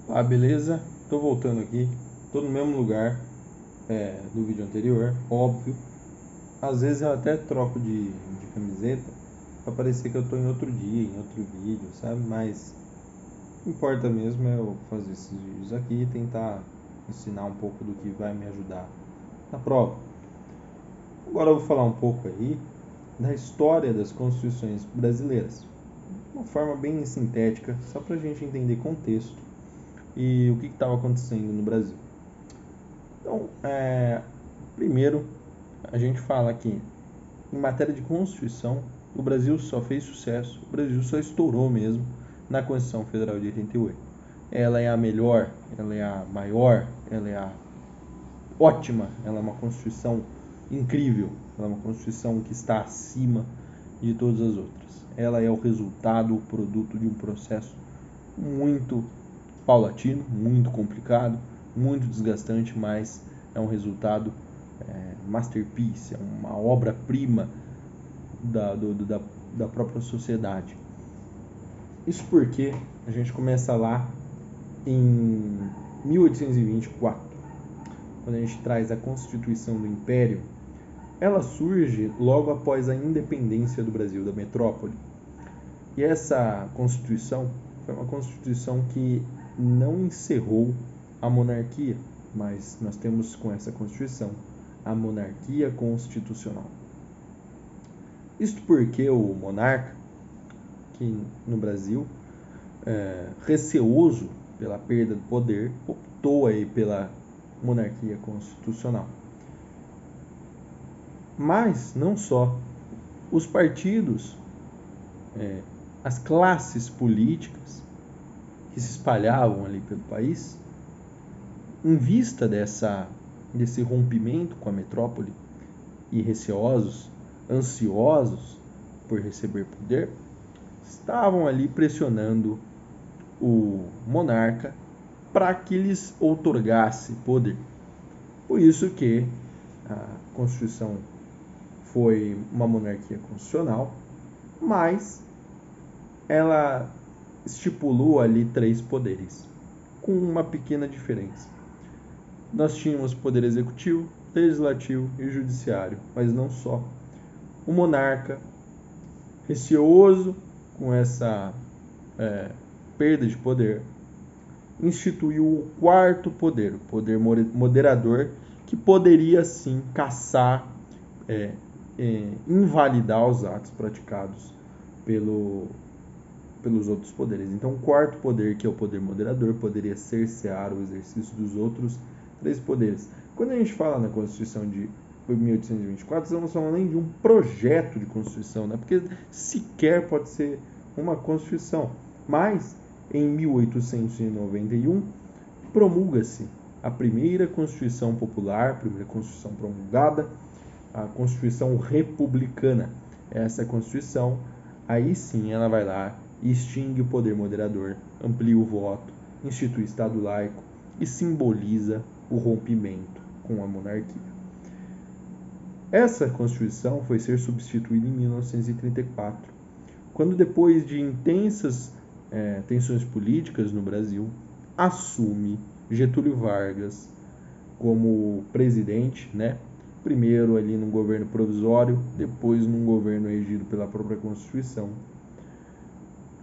Ah, beleza? Tô voltando aqui. Tô no mesmo lugar do vídeo anterior, óbvio. Às vezes eu até troco de camiseta pra parecer que eu tô em outro dia, em outro vídeo, sabe? Mas o que importa mesmo é eu fazer esses vídeos aqui e tentar ensinar um pouco do que vai me ajudar na prova. Agora eu vou falar um pouco aí da história das constituições brasileiras. De uma forma bem sintética, só pra gente entender contexto e o que estava acontecendo no Brasil. Então, primeiro, a gente fala que em matéria de Constituição, o Brasil só fez sucesso, o Brasil só estourou mesmo na Constituição Federal de 88. Ela é a melhor, ela é a maior, ela é a ótima, ela é uma Constituição incrível, ela é uma Constituição que está acima de todas as outras. Ela é o resultado, o produto de um processo muito paulatino, muito complicado, muito desgastante, mas é um resultado masterpiece, é uma obra-prima da própria sociedade. Isso porque a gente começa lá em 1824, quando a gente traz a Constituição do Império. Ela surge logo após a independência do Brasil, da metrópole. E essa Constituição foi uma Constituição que não encerrou a monarquia, mas nós temos com essa Constituição a monarquia constitucional. Isto porque o monarca, que no Brasil, receoso pela perda do poder, optou aí pela monarquia constitucional. Mas não só. Os partidos, as classes políticas que se espalhavam ali pelo país, em vista desse rompimento com a metrópole e receosos, ansiosos por receber poder, estavam ali pressionando o monarca para que lhes outorgasse poder. Por isso que a Constituição foi uma monarquia constitucional, mas ela estipulou ali 3 poderes, com uma pequena diferença. Nós tínhamos poder executivo, legislativo e judiciário, mas não só. O monarca, receoso com essa perda de poder, instituiu o 4º poder, o poder moderador, que poderia sim caçar, invalidar os atos praticados pelos outros poderes. Então, o 4º poder, que é o poder moderador, poderia cercear o exercício dos outros 3 poderes. Quando a gente fala na Constituição de 1824, estamos falando nem de um projeto de Constituição, né? Porque sequer pode ser uma Constituição. Mas, em 1891, promulga-se a primeira Constituição Popular, a primeira Constituição promulgada, a Constituição Republicana. Essa Constituição, aí sim, ela vai lá e extingue o poder moderador, amplia o voto, institui Estado laico e simboliza o rompimento com a monarquia. Essa Constituição foi ser substituída em 1934, quando, depois de intensas tensões políticas no Brasil, assume Getúlio Vargas como presidente, né? Primeiro ali num governo provisório, depois num governo regido pela própria Constituição,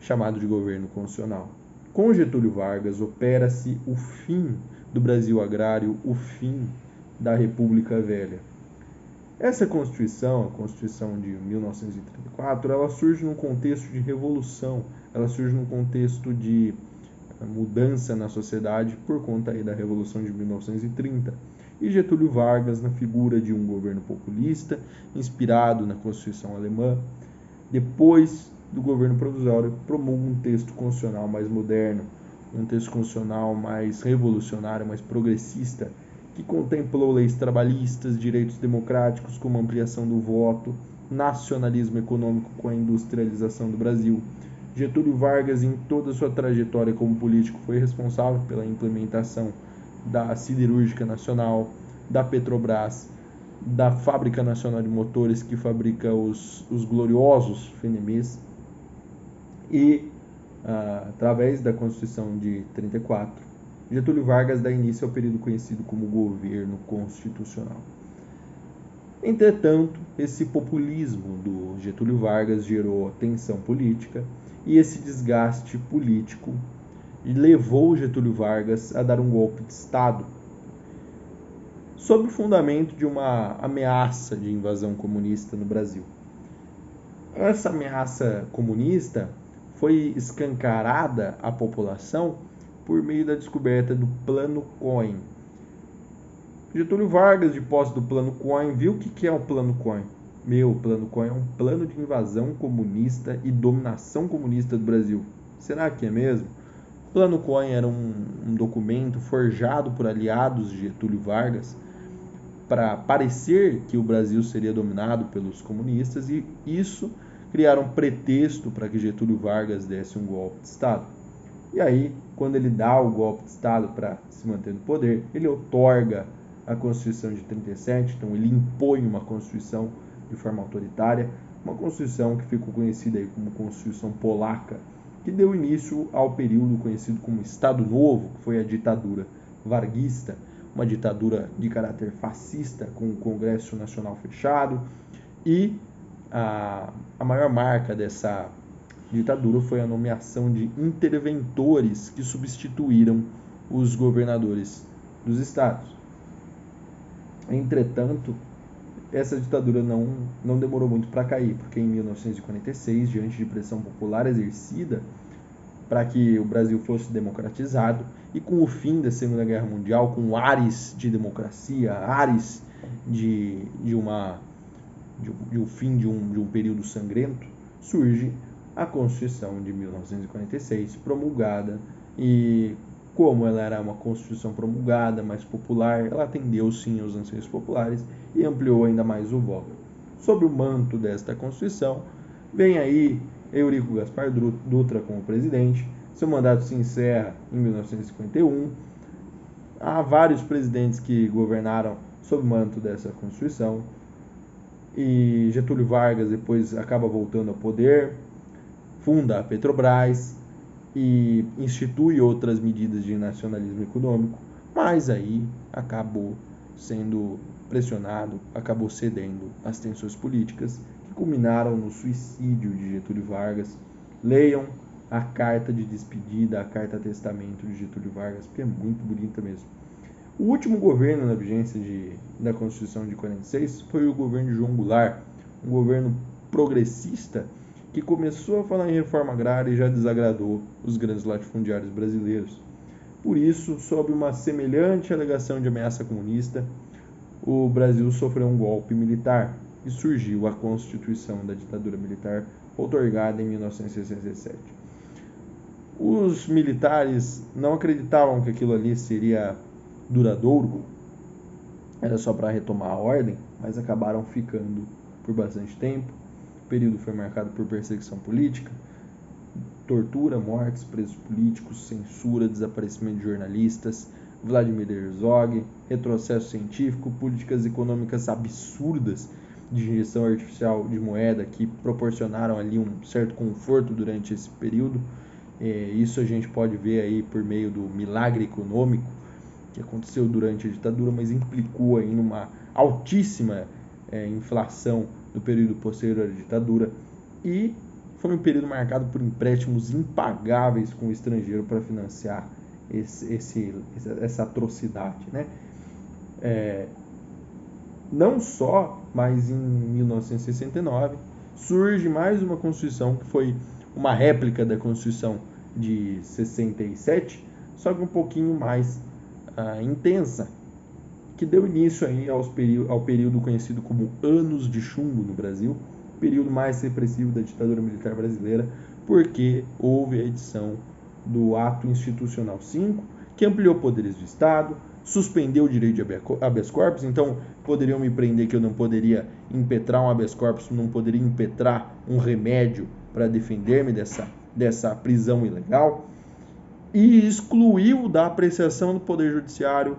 chamado de governo constitucional. Com Getúlio Vargas opera-se o fim do Brasil agrário, o fim da República Velha. Essa Constituição, a Constituição de 1934, ela surge num contexto de revolução, ela surge num contexto de mudança na sociedade por conta aí da Revolução de 1930. E Getúlio Vargas, na figura de um governo populista, inspirado na Constituição alemã, depois do governo provisório, promulga um texto constitucional mais moderno, um texto constitucional mais revolucionário, mais progressista, que contemplou leis trabalhistas, direitos democráticos como ampliação do voto, nacionalismo econômico com a industrialização do Brasil. Getúlio Vargas, em toda a sua trajetória como político, foi responsável pela implementação da Siderúrgica Nacional, da Petrobras, da Fábrica Nacional de Motores, que fabrica os gloriosos Fenemês, e através da Constituição de 34, Getúlio Vargas dá início ao período conhecido como governo constitucional. Entretanto, esse populismo do Getúlio Vargas gerou tensão política e esse desgaste político levou Getúlio Vargas a dar um golpe de Estado, sob o fundamento de uma ameaça de invasão comunista no Brasil. Essa ameaça comunista foi escancarada à população por meio da descoberta do Plano Cohen. Getúlio Vargas, de posse do Plano Cohen, viu o que é o Plano Cohen. O Plano Cohen é um plano de invasão comunista e dominação comunista do Brasil. Será que é mesmo? O Plano Cohen era um documento forjado por aliados de Getúlio Vargas para parecer que o Brasil seria dominado pelos comunistas, e isso criaram um pretexto para que Getúlio Vargas desse um golpe de Estado. E aí, quando ele dá o golpe de Estado para se manter no poder, ele outorga a Constituição de 37, então ele impõe uma Constituição de forma autoritária, uma Constituição que ficou conhecida aí como Constituição Polaca, que deu início ao período conhecido como Estado Novo, que foi a ditadura varguista, uma ditadura de caráter fascista, com o Congresso Nacional fechado, e a maior marca dessa ditadura foi a nomeação de interventores que substituíram os governadores dos estados. Entretanto, essa ditadura não demorou muito para cair, porque em 1946, diante de pressão popular exercida para que o Brasil fosse democratizado, e com o fim da Segunda Guerra Mundial, com ares de democracia, ares de um fim de um período sangrento, surge a Constituição de 1946, promulgada, e como ela era uma Constituição promulgada, mais popular, ela atendeu sim aos anseios populares e ampliou ainda mais o voto. Sob o manto desta Constituição, vem aí Eurico Gaspar Dutra como presidente. Seu mandato se encerra em 1951. Há vários presidentes que governaram sob o manto dessa Constituição. E Getúlio Vargas depois acaba voltando ao poder, funda a Petrobras e institui outras medidas de nacionalismo econômico, mas aí acabou sendo pressionado, acabou cedendo às tensões políticas que culminaram no suicídio de Getúlio Vargas. Leiam a carta de despedida, a carta testamento de Getúlio Vargas, porque é muito bonita mesmo. O último governo na vigência da Constituição de 46 foi o governo de João Goulart, um governo progressista que começou a falar em reforma agrária e já desagradou os grandes latifundiários brasileiros. Por isso, sob uma semelhante alegação de ameaça comunista, o Brasil sofreu um golpe militar e surgiu a Constituição da ditadura militar, outorgada em 1967. Os militares não acreditavam que aquilo ali seria duradouro, era só para retomar a ordem, mas acabaram ficando por bastante tempo. O período foi marcado por perseguição política, tortura, mortes, presos políticos, censura, desaparecimento de jornalistas, Vladimir Herzog, retrocesso científico, políticas econômicas absurdas de injeção artificial de moeda que proporcionaram ali um certo conforto durante esse período. Isso a gente pode ver aí por meio do milagre econômico que aconteceu durante a ditadura, mas implicou aí numa altíssima inflação no período posterior à ditadura, e foi um período marcado por empréstimos impagáveis com o estrangeiro para financiar essa atrocidade, né? Não só, mas em 1969 surge mais uma Constituição que foi uma réplica da Constituição de 67, só que um pouquinho mais intensa, que deu início aí ao período conhecido como Anos de Chumbo no Brasil, o período mais repressivo da ditadura militar brasileira, porque houve a edição do Ato Institucional 5, que ampliou poderes do Estado, suspendeu o direito de habeas corpus. Então poderiam me prender que eu não poderia impetrar um habeas corpus, não poderia impetrar um remédio para defender-me dessa prisão ilegal, e excluiu da apreciação do Poder Judiciário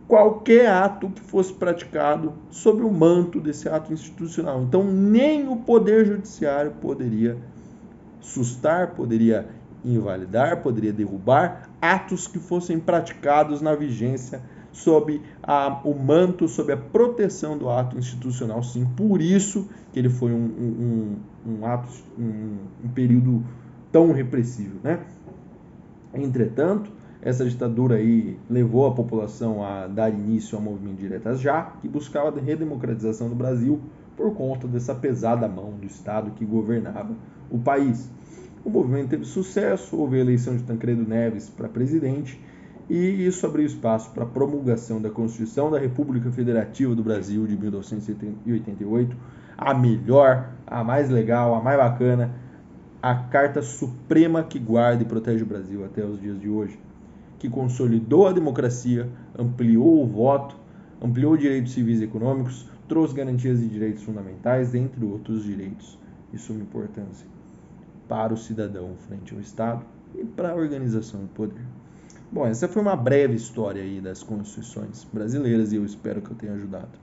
qualquer ato que fosse praticado sob o manto desse ato institucional. Então nem o Poder Judiciário poderia sustar, poderia invalidar, poderia derrubar atos que fossem praticados na vigência sob o manto, sob a proteção do ato institucional, sim. Por isso que ele foi um período tão repressivo, né? Entretanto, essa ditadura aí levou a população a dar início ao movimento Diretas Já, que buscava a redemocratização do Brasil por conta dessa pesada mão do Estado que governava o país. O movimento teve sucesso, houve a eleição de Tancredo Neves para presidente, e isso abriu espaço para a promulgação da Constituição da República Federativa do Brasil de 1988, a melhor, a mais legal, a mais bacana, a Carta Suprema que guarda e protege o Brasil até os dias de hoje, que consolidou a democracia, ampliou o voto, ampliou direitos civis e econômicos, trouxe garantias de direitos fundamentais, entre outros direitos de suma importância para o cidadão frente ao Estado e para a organização do poder. Bom, essa foi uma breve história aí das constituições brasileiras e eu espero que eu tenha ajudado.